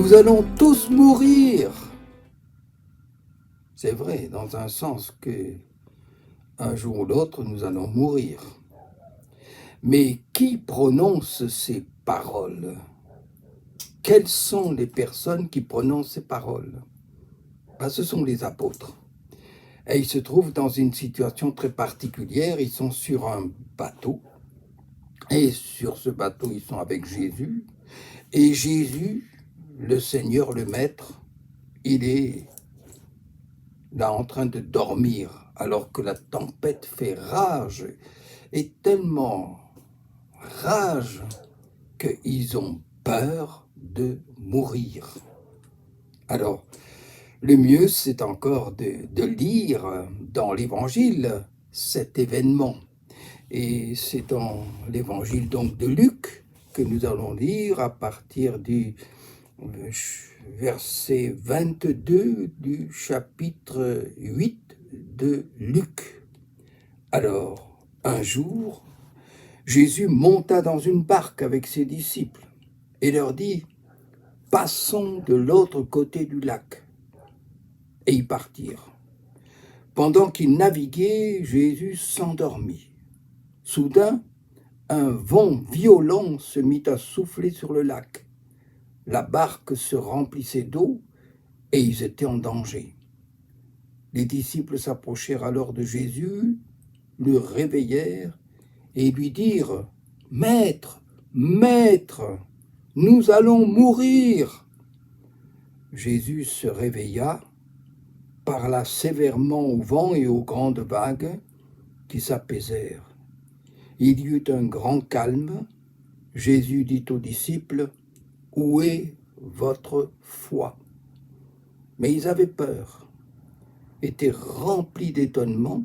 Nous allons tous mourir. C'est vrai, dans un sens que un jour ou l'autre, nous allons mourir. Mais qui prononce ces paroles? Quelles sont les personnes qui prononcent ces paroles? Ce sont les apôtres. Et ils se trouvent dans une situation très particulière. Ils sont sur un bateau. Et sur ce bateau, ils sont avec Jésus. Et Jésus, le Seigneur, le Maître, il est là en train de dormir, alors que la tempête fait rage, et tellement rage qu'ils ont peur de mourir. Alors, le mieux, c'est encore de lire dans l'Évangile cet événement. Et c'est dans l'Évangile donc de Luc que nous allons lire à partir du verset 22 du chapitre 8 de Luc. Alors, un jour, Jésus monta dans une barque avec ses disciples et leur dit « Passons de l'autre côté du lac ». Et ils partirent. Pendant qu'ils naviguaient, Jésus s'endormit. Soudain, un vent violent se mit à souffler sur le lac. La barque se remplissait d'eau et ils étaient en danger. Les disciples s'approchèrent alors de Jésus, le réveillèrent et lui dirent « Maître, Maître, nous allons mourir !» Jésus se réveilla, parla sévèrement au vent et aux grandes vagues qui s'apaisèrent. Il y eut un grand calme. Jésus dit aux disciples « Où est votre foi ?» Mais ils avaient peur, étaient remplis d'étonnement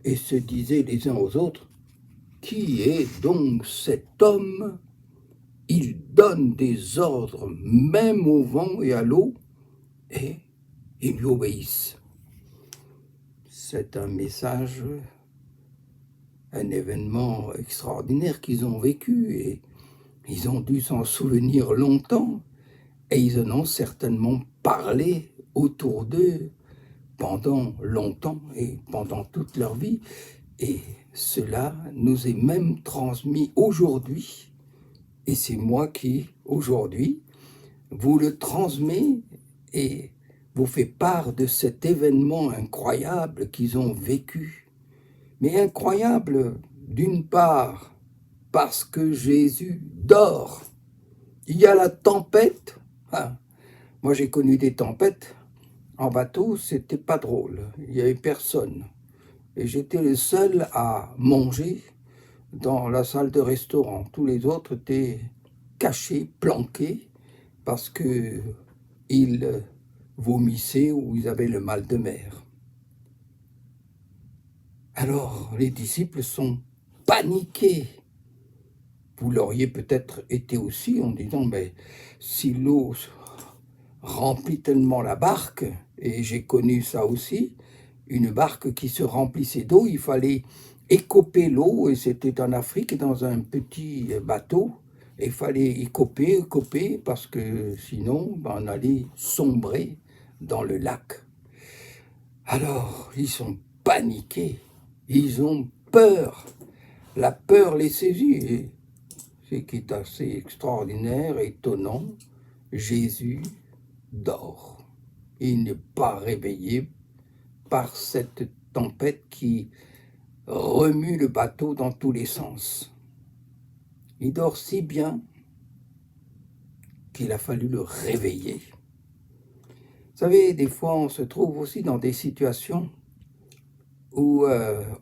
et se disaient les uns aux autres « Qui est donc cet homme ? Il donne des ordres même au vent et à l'eau et ils lui obéissent. » C'est un message, un événement extraordinaire qu'ils ont vécu et ils ont dû s'en souvenir longtemps et ils en ont certainement parlé autour d'eux pendant longtemps et pendant toute leur vie. Et cela nous est même transmis aujourd'hui. Et c'est moi qui, aujourd'hui, vous le transmets et vous fait part de cet événement incroyable qu'ils ont vécu. Mais incroyable, d'une part, parce que Jésus dort. Il y a la tempête. Moi, j'ai connu des tempêtes. En bateau, c'était pas drôle. Il n'y avait personne. Et j'étais le seul à manger dans la salle de restaurant. Tous les autres étaient cachés, planqués, parce qu'ils vomissaient ou ils avaient le mal de mer. Alors, les disciples sont paniqués. Vous l'auriez peut-être été aussi en disant, mais si l'eau remplit tellement la barque, et j'ai connu ça aussi, une barque qui se remplissait d'eau, il fallait écoper l'eau, et c'était en Afrique, dans un petit bateau, et il fallait écoper, parce que sinon, on allait sombrer dans le lac. Alors, ils sont paniqués, ils ont peur, la peur les saisit, et ce qui est assez extraordinaire, étonnant, Jésus dort. Il n'est pas réveillé par cette tempête qui remue le bateau dans tous les sens. Il dort si bien qu'il a fallu le réveiller. Vous savez, des fois, on se trouve aussi dans des situations où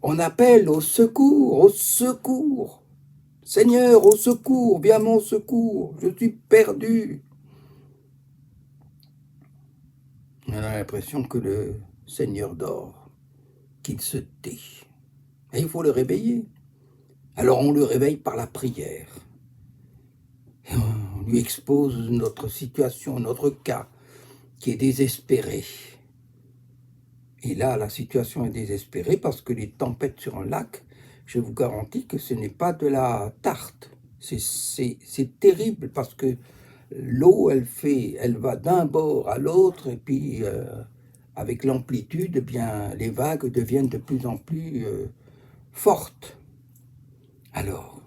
on appelle au secours, au secours. Seigneur, au secours, viens à mon secours, je suis perdu. On a l'impression que le Seigneur dort, qu'il se tait. Et il faut le réveiller. Alors on le réveille par la prière. Et on lui expose notre situation, notre cas, qui est désespéré. Et là, la situation est désespérée parce que les tempêtes sur un lac, je vous garantis que ce n'est pas de la tarte. C'est terrible parce que l'eau, elle va d'un bord à l'autre, et puis avec l'amplitude, eh bien, les vagues deviennent de plus en plus fortes. Alors,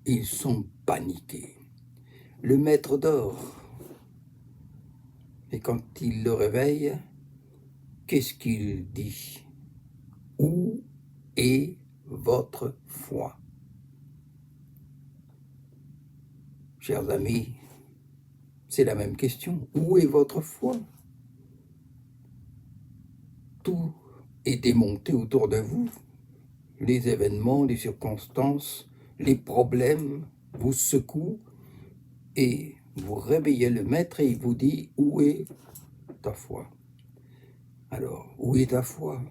ils sont paniqués. Le maître dort. Et quand il le réveille, qu'est-ce qu'il dit? Où est votre foi? Chers amis, c'est la même question. Où est votre foi? Tout est démonté autour de vous. Les événements, les circonstances, les problèmes vous secouent et vous réveillez le maître et il vous dit « Où est ta foi ?» Alors, où est ta foi?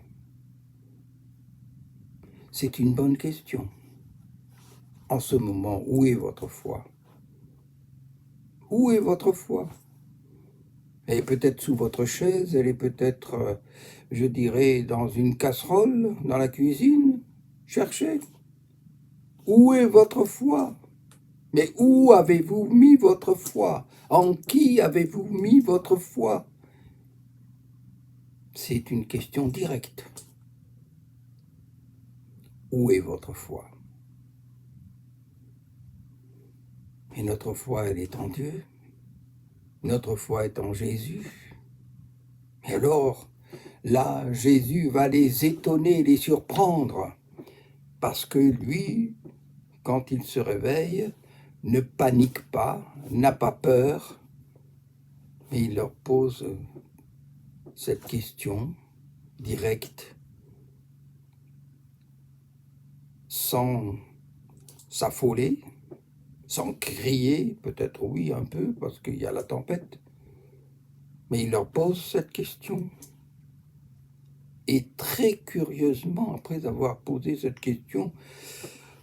C'est une bonne question. En ce moment, où est votre foi? Où est votre foi? Elle est peut-être sous votre chaise, elle est peut-être, je dirais, dans une casserole, dans la cuisine. Cherchez. Où est votre foi? Mais où avez-vous mis votre foi? En qui avez-vous mis votre foi? C'est une question directe. Où est votre foi? Et notre foi, elle est en Dieu. Notre foi est en Jésus. Et alors, là, Jésus va les étonner, les surprendre, parce que lui, quand il se réveille, ne panique pas, n'a pas peur, et il leur pose cette question directe, sans s'affoler, sans crier, peut-être oui un peu, parce qu'il y a la tempête, mais il leur pose cette question. Et très curieusement, après avoir posé cette question,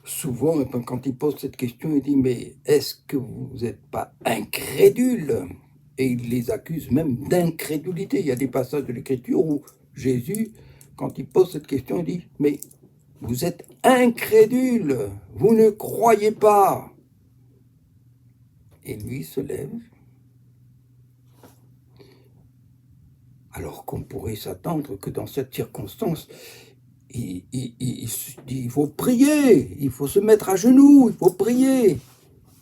souvent, quand il pose cette question, il dit « Mais est-ce que vous n'êtes pas incrédule ?» Et il les accuse même d'incrédulité. Il y a des passages de l'Écriture où Jésus, quand il pose cette question, il dit « Mais vous êtes incrédule, vous ne croyez pas. » Et lui se lève, alors qu'on pourrait s'attendre que dans cette circonstance, il faut prier, il faut se mettre à genoux, il faut prier.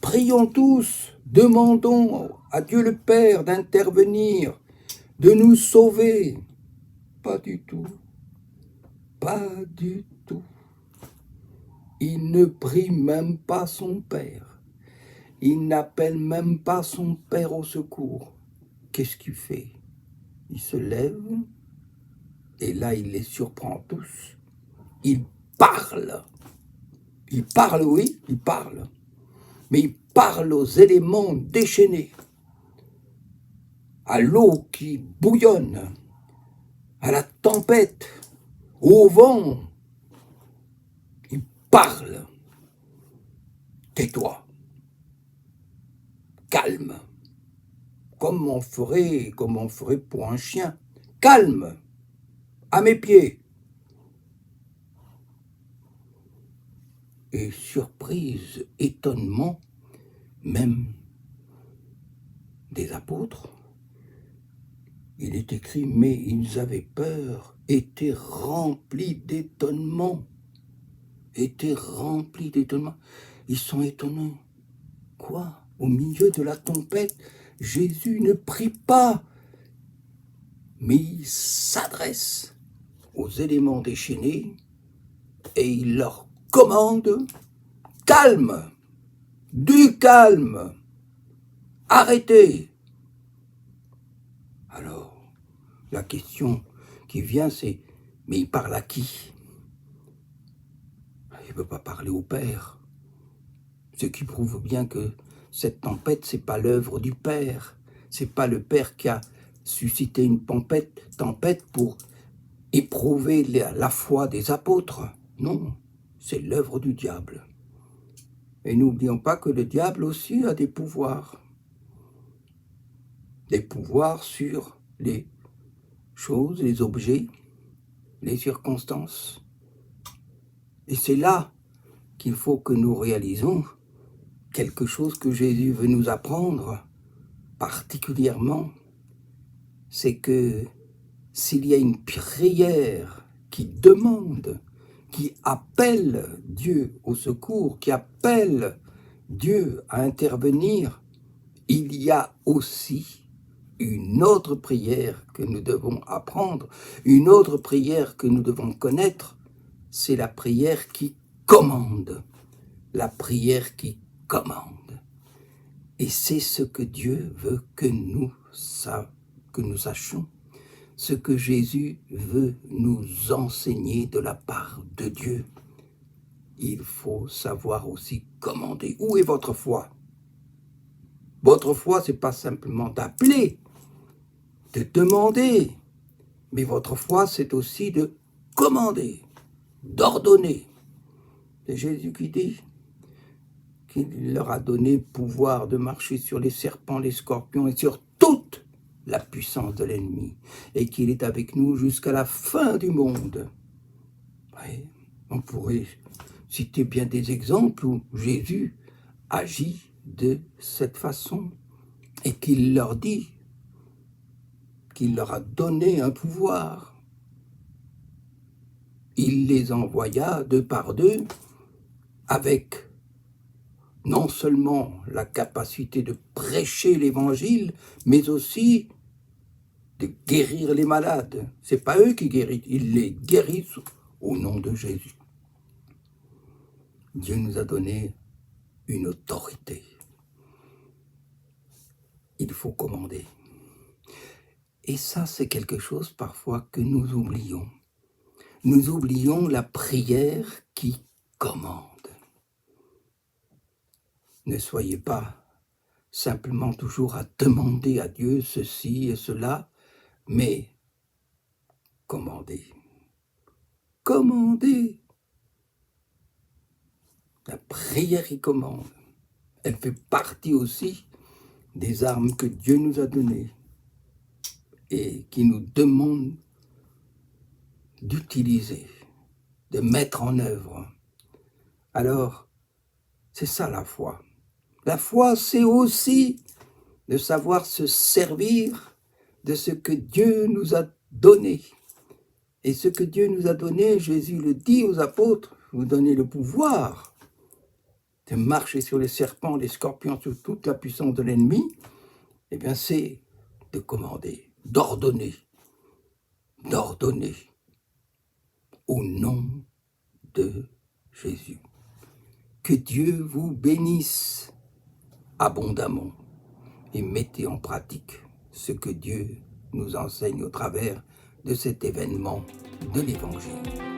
Prions tous, demandons à Dieu le Père d'intervenir, de nous sauver. Pas du tout, pas du tout. Il ne prie même pas son Père. Il n'appelle même pas son Père au secours. Qu'est-ce qu'il fait? Il se lève, et là il les surprend tous. Il parle. Il parle, oui, il parle. Mais il parle aux éléments déchaînés, à l'eau qui bouillonne, à la tempête, au vent. Il parle. Tais-toi. Calme. Comme on ferait pour un chien. Calme. À mes pieds. Et surprise, étonnement, même des apôtres, il est écrit, mais ils avaient peur, étaient remplis d'étonnement. Étaient remplis d'étonnement. Ils sont étonnés. Quoi? Au milieu de la tempête, Jésus ne prie pas, mais il s'adresse aux éléments déchaînés et il leur commande « Calme! Du calme! Arrêtez !» Alors, la question qui vient, c'est « Mais il parle à qui ?» Il ne peut pas parler au Père. Ce qui prouve bien que cette tempête, c'est pas l'œuvre du Père. C'est pas le Père qui a suscité une tempête pour éprouver la foi des apôtres. Non, c'est l'œuvre du diable. Et n'oublions pas que le diable aussi a des pouvoirs. Des pouvoirs sur les choses, les objets, les circonstances. Et c'est là qu'il faut que nous réalisons quelque chose que Jésus veut nous apprendre particulièrement, c'est que s'il y a une prière qui demande, qui appelle Dieu au secours, qui appelle Dieu à intervenir, il y a aussi une autre prière que nous devons apprendre, une autre prière que nous devons connaître, c'est la prière qui commande. La prière qui commande. Et c'est ce que Dieu veut que nous sachions, ce que Jésus veut nous enseigner de la part de Dieu. Il faut savoir aussi commander. Où est votre foi? Votre foi, ce n'est pas simplement d'appeler, de demander, mais votre foi, c'est aussi de commander, d'ordonner. C'est Jésus qui dit qu'il leur a donné pouvoir de marcher sur les serpents, les scorpions et sur toute la puissance de l'ennemi, et qu'il est avec nous jusqu'à la fin du monde. Oui, on pourrait citer bien des exemples où Jésus agit de cette façon et qu'il leur dit qu'il leur a donné un pouvoir. Il les envoya deux par deux avec non seulement la capacité de prêcher l'évangile, mais aussi de guérir les malades. Ce n'est pas eux qui guérissent, ils les guérissent au nom de Jésus. Dieu nous a donné une autorité. Il faut commander. Et ça, c'est quelque chose parfois que nous oublions. Nous oublions la prière qui commande. Ne soyez pas simplement toujours à demander à Dieu ceci et cela, mais commandez. Commandez. La prière qui commande, elle fait partie aussi des armes que Dieu nous a données et qui nous demande d'utiliser, de mettre en œuvre. Alors, c'est ça la foi. La foi, c'est aussi de savoir se servir de ce que Dieu nous a donné. Et ce que Dieu nous a donné, Jésus le dit aux apôtres, vous donnez le pouvoir de marcher sur les serpents, les scorpions, sur toute la puissance de l'ennemi. Eh bien, c'est de commander, d'ordonner au nom de Jésus. Que Dieu vous bénisse abondamment et mettez en pratique ce que Dieu nous enseigne au travers de cet événement de l'Évangile.